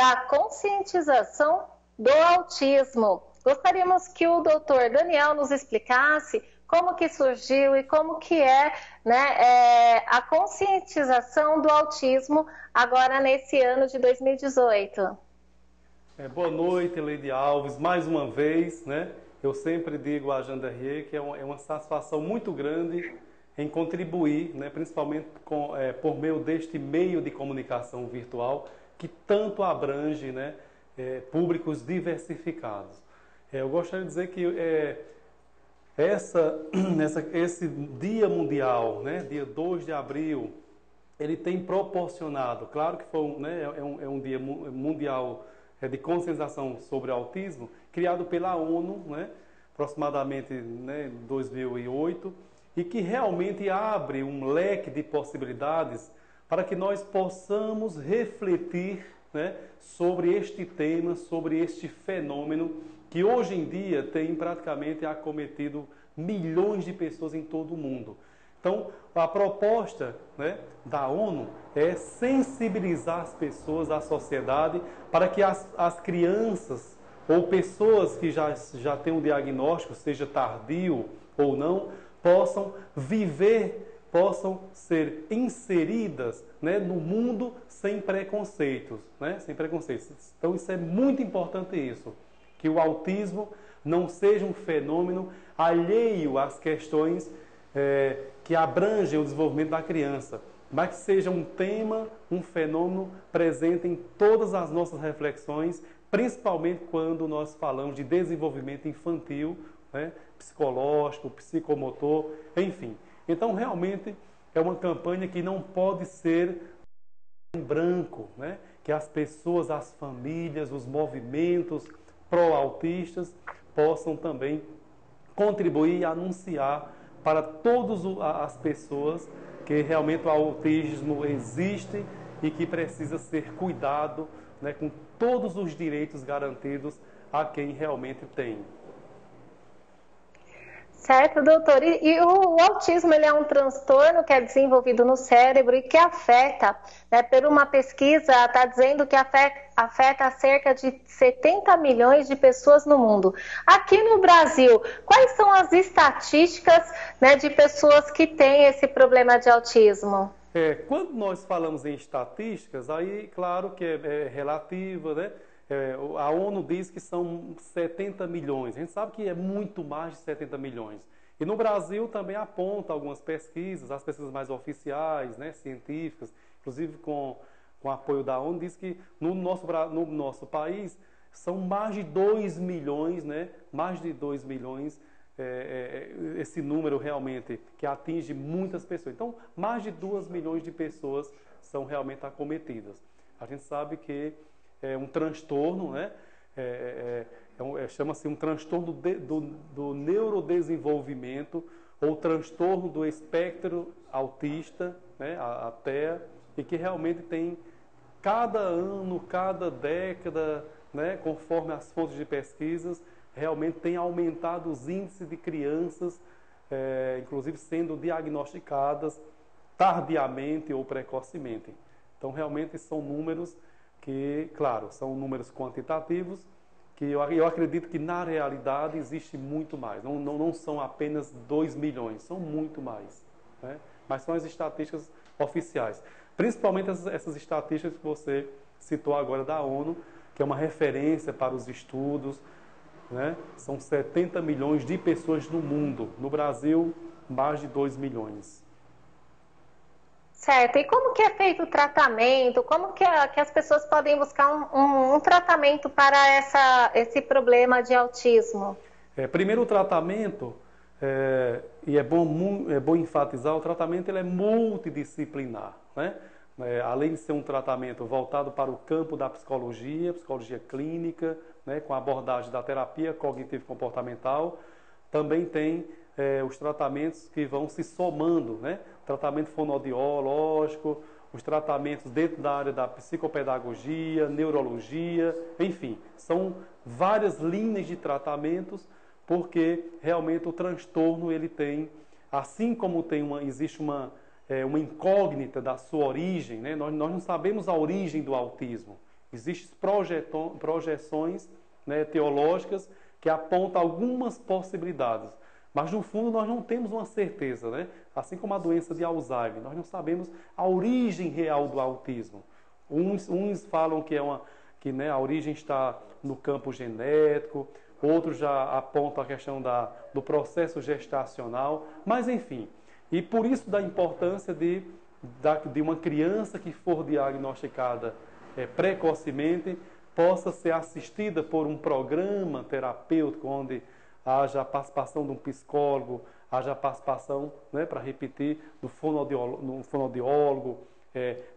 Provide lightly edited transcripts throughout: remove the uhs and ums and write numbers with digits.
da conscientização do autismo. Gostaríamos que o doutor Daniel nos explicasse como que surgiu e como que é, né, a conscientização do autismo agora nesse ano de 2018. Boa noite, Leide Alves, mais uma vez, né? Eu sempre digo a Janderrier que é uma satisfação muito grande em contribuir, né, principalmente por meio deste meio de comunicação virtual que tanto abrange, né, públicos diversificados. Eu gostaria de dizer que esse Dia Mundial, né, dia 2 de abril, ele tem proporcionado, claro que foi um dia mundial de conscientização sobre o autismo, criado pela ONU, né, aproximadamente, né, em 2008, e que realmente abre um leque de possibilidades para que nós possamos refletir, né, sobre este tema, sobre este fenômeno que hoje em dia tem praticamente acometido milhões de pessoas em todo o mundo. Então, a proposta, né, da ONU é sensibilizar as pessoas, a sociedade, para que as crianças ou pessoas que já têm um diagnóstico, seja tardio ou não, possam viver, possam ser inseridas, né, no mundo sem preconceitos, né, sem preconceitos. Então, isso é muito importante isso, que o autismo não seja um fenômeno alheio às questões que abrangem o desenvolvimento da criança, mas que seja um tema, um fenômeno presente em todas as nossas reflexões, principalmente quando nós falamos de desenvolvimento infantil, né, psicológico, psicomotor, enfim. Então, realmente, é uma campanha que não pode ser em branco, né? Que as pessoas, as famílias, os movimentos pró-autistas possam também contribuir e anunciar para todas as pessoas que realmente o autismo existe e que precisa ser cuidado, né, com todos os direitos garantidos a quem realmente tem. Certo, doutor. E o autismo, ele é um transtorno que é desenvolvido no cérebro e que afeta, né, por uma pesquisa, está dizendo que afeta cerca de 70 milhões de pessoas no mundo. Aqui no Brasil, quais são as estatísticas, né, de pessoas que têm esse problema de autismo? Quando nós falamos em estatísticas, aí claro que é relativa, né? A ONU diz que são 70 milhões. A gente sabe que é muito mais de 70 milhões. E no Brasil também aponta algumas pesquisas, as pesquisas mais oficiais, né, científicas, inclusive com apoio da ONU, diz que no nosso país são mais de 2 milhões, né, mais de 2 milhões, esse número realmente que atinge muitas pessoas. Então, mais de 2 milhões de pessoas são realmente acometidas. A gente sabe que é um transtorno, né? Chama-se um transtorno do neurodesenvolvimento ou transtorno do espectro autista, né? A TEA, e que realmente tem cada ano, cada década, né? Conforme as fontes de pesquisas, realmente tem aumentado os índices de crianças, inclusive sendo diagnosticadas tardiamente ou precocemente. Então, realmente são números que, claro, são números quantitativos, que eu acredito que na realidade existe muito mais. Não são apenas 2 milhões, são muito mais, né? Mas são as estatísticas oficiais. Principalmente essas estatísticas que você citou agora da ONU, que é uma referência para os estudos, né? São 70 milhões de pessoas no mundo. No Brasil, mais de 2 milhões. Certo. E como que é feito o tratamento? Como que as pessoas podem buscar um tratamento para esse problema de autismo? Primeiro, o tratamento, e é bom enfatizar, o tratamento ele é multidisciplinar, né? Além de ser um tratamento voltado para o campo da psicologia clínica, né, com a abordagem da terapia cognitivo-comportamental, também tem os tratamentos que vão se somando, né? Tratamento fonoaudiológico, os tratamentos dentro da área da psicopedagogia, neurologia, enfim, são várias linhas de tratamentos, porque realmente o transtorno ele tem, assim como existe uma incógnita da sua origem, né? Nós não sabemos a origem do autismo. Existem projeções, né, teológicas que apontam algumas possibilidades. Mas, no fundo, nós não temos uma certeza, né? Assim como a doença de Alzheimer, nós não sabemos a origem real do autismo. Uns falam que né, a origem está no campo genético, outros já apontam a questão do processo gestacional, mas, enfim. E por isso da importância de uma criança que for diagnosticada precocemente possa ser assistida por um programa terapêutico onde haja a participação de um psicólogo, haja a participação, né, para repetir, do fonoaudiólogo,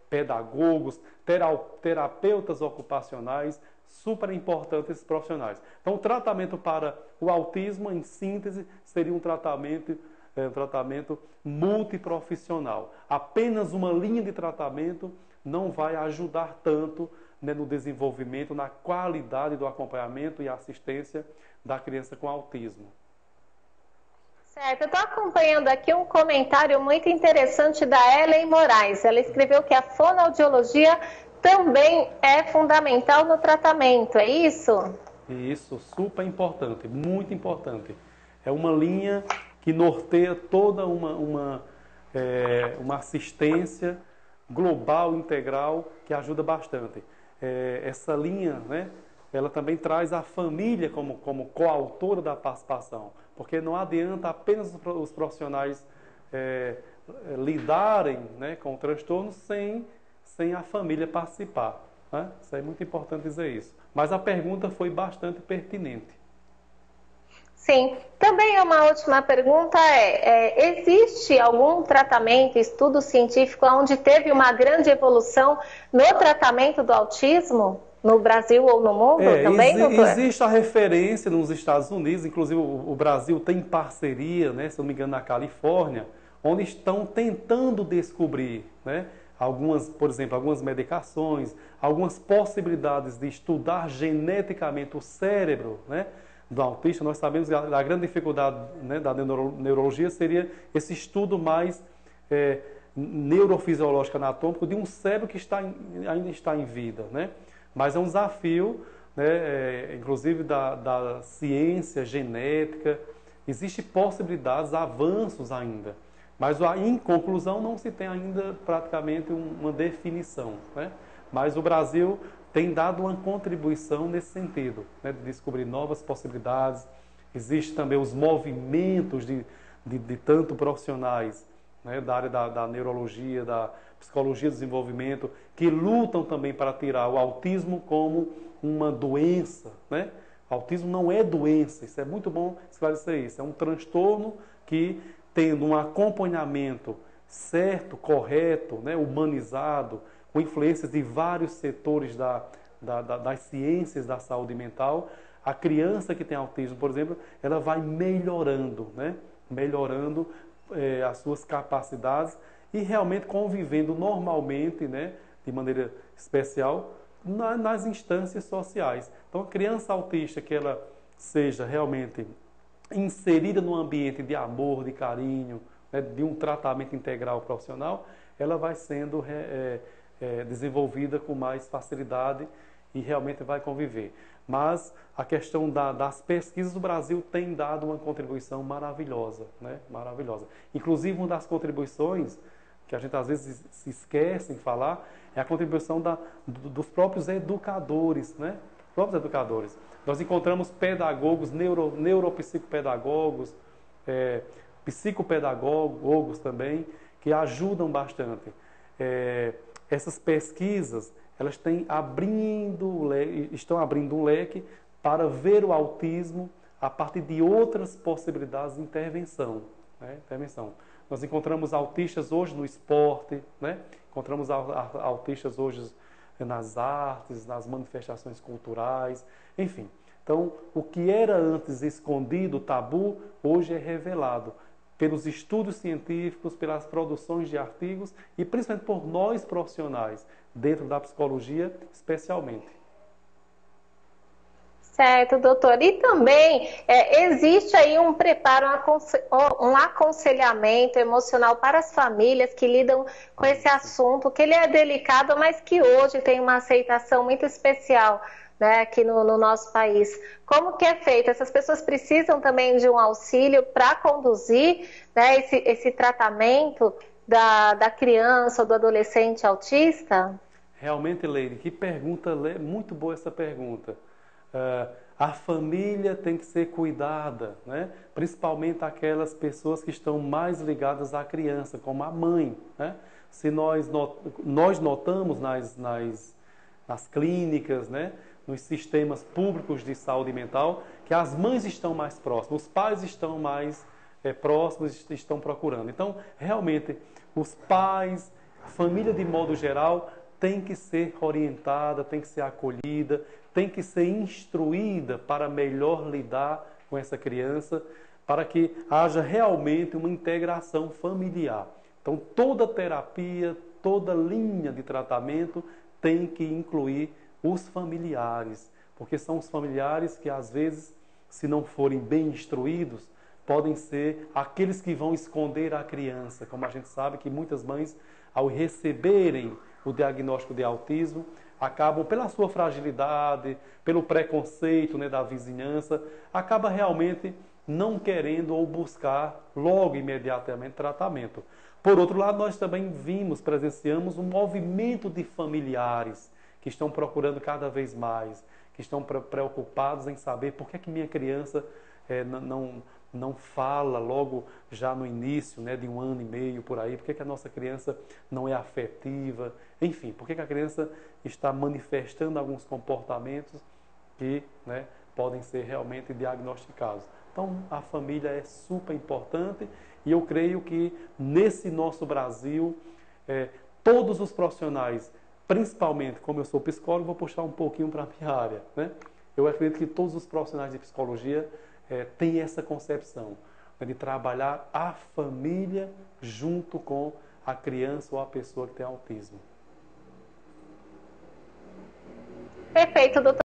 pedagogos, terapeutas ocupacionais, super importantes esses profissionais. Então, o tratamento para o autismo, em síntese, seria um tratamento multiprofissional. Apenas uma linha de tratamento não vai ajudar tanto, né, no desenvolvimento, na qualidade do acompanhamento e assistência da criança com autismo. Certo, eu estou acompanhando aqui um comentário muito interessante da Ellen Moraes. Ela escreveu que a fonoaudiologia também é fundamental no tratamento, é isso? Isso, super importante, muito importante. É uma linha que norteia toda uma assistência global, integral, que ajuda bastante. Essa linha, né, ela também traz a família como coautora da participação, porque não adianta apenas os profissionais lidarem, né, com o transtorno sem a família participar, né? Isso é muito importante dizer isso. Mas a pergunta foi bastante pertinente. Sim. Também uma última pergunta existe algum tratamento, estudo científico onde teve uma grande evolução no tratamento do autismo? No Brasil ou no mundo também, doutor? Existe a referência nos Estados Unidos, inclusive o Brasil tem parceria, né, se não me engano, na Califórnia, onde estão tentando descobrir, né, por exemplo, algumas medicações, algumas possibilidades de estudar geneticamente o cérebro, né, do autista. Nós sabemos que a grande dificuldade, né, da neurologia seria esse estudo mais neurofisiológico anatômico de um cérebro que ainda está em vida, né? Mas é um desafio, né, inclusive da ciência genética. Existem possibilidades, avanços ainda. Mas, em conclusão, não se tem ainda praticamente uma definição, né? Mas o Brasil tem dado uma contribuição nesse sentido, né, de descobrir novas possibilidades. Existem também os movimentos de tanto profissionais, né, da área da neurologia, da psicologia do desenvolvimento, que lutam também para tirar o autismo como uma doença, né? O autismo não é doença, isso é muito bom esclarecer isso. É um transtorno que, tendo um acompanhamento certo, correto, né, humanizado, com influências de vários setores das ciências da saúde mental, a criança que tem autismo, por exemplo, ela vai melhorando, né? Melhorando as suas capacidades e realmente convivendo normalmente, né, de maneira especial, nas instâncias sociais. Então, a criança autista, que ela seja realmente inserida num ambiente de amor, de carinho, né, de um tratamento integral profissional, ela vai sendo desenvolvida com mais facilidade e realmente vai conviver. Mas a questão das pesquisas do Brasil tem dado uma contribuição maravilhosa, né? Maravilhosa. Inclusive, uma das contribuições que a gente às vezes se esquece em falar é a contribuição dos próprios educadores, né? Próprios educadores. Nós encontramos pedagogos, neuropsicopedagogos, psicopedagogos também, que ajudam bastante. Essas pesquisas, elas estão abrindo um leque para ver o autismo a partir de outras possibilidades de intervenção, né? Nós encontramos autistas hoje no esporte, né? Encontramos autistas hoje nas artes, nas manifestações culturais, enfim. Então, o que era antes escondido, tabu, hoje é revelado pelos estudos científicos, pelas produções de artigos e principalmente por nós profissionais, dentro da psicologia especialmente. Certo, doutor. E também existe aí um preparo, um aconselhamento emocional para as famílias que lidam com esse assunto, que ele é delicado, mas que hoje tem uma aceitação muito especial, né, aqui no nosso país. Como que é feito? Essas pessoas precisam também de um auxílio para conduzir, né, esse tratamento da criança ou do adolescente autista? Realmente, Leire, que pergunta, muito boa essa pergunta. A família tem que ser cuidada, né? Principalmente aquelas pessoas que estão mais ligadas à criança, como a mãe, né? Se nós notamos nas clínicas, né? Nos sistemas públicos de saúde mental, que as mães estão mais próximas, os pais estão mais próximos, estão procurando. Então, realmente, os pais, a família de modo geral, tem que ser orientada, tem que ser acolhida, tem que ser instruída para melhor lidar com essa criança, para que haja realmente uma integração familiar. Então, toda terapia, toda linha de tratamento tem que incluir os familiares, porque são os familiares que, às vezes, se não forem bem instruídos, podem ser aqueles que vão esconder a criança. Como a gente sabe que muitas mães, ao receberem o diagnóstico de autismo, acabam, pela sua fragilidade, pelo preconceito, né, da vizinhança, acaba realmente não querendo ou buscar logo, imediatamente, tratamento. Por outro lado, nós também presenciamos um movimento de familiares que estão procurando cada vez mais, que estão preocupados em saber por que minha criança não fala logo já no início, né, de 1 ano e meio, por aí, por que a nossa criança não é afetiva, enfim, por que a criança está manifestando alguns comportamentos que, né, podem ser realmente diagnosticados. Então, a família é super importante e eu creio que nesse nosso Brasil, todos os profissionais, principalmente, como eu sou psicólogo, vou puxar um pouquinho para a minha área, né? Eu acredito que todos os profissionais de psicologia têm essa concepção, né, de trabalhar a família junto com a criança ou a pessoa que tem autismo. Perfeito, doutor.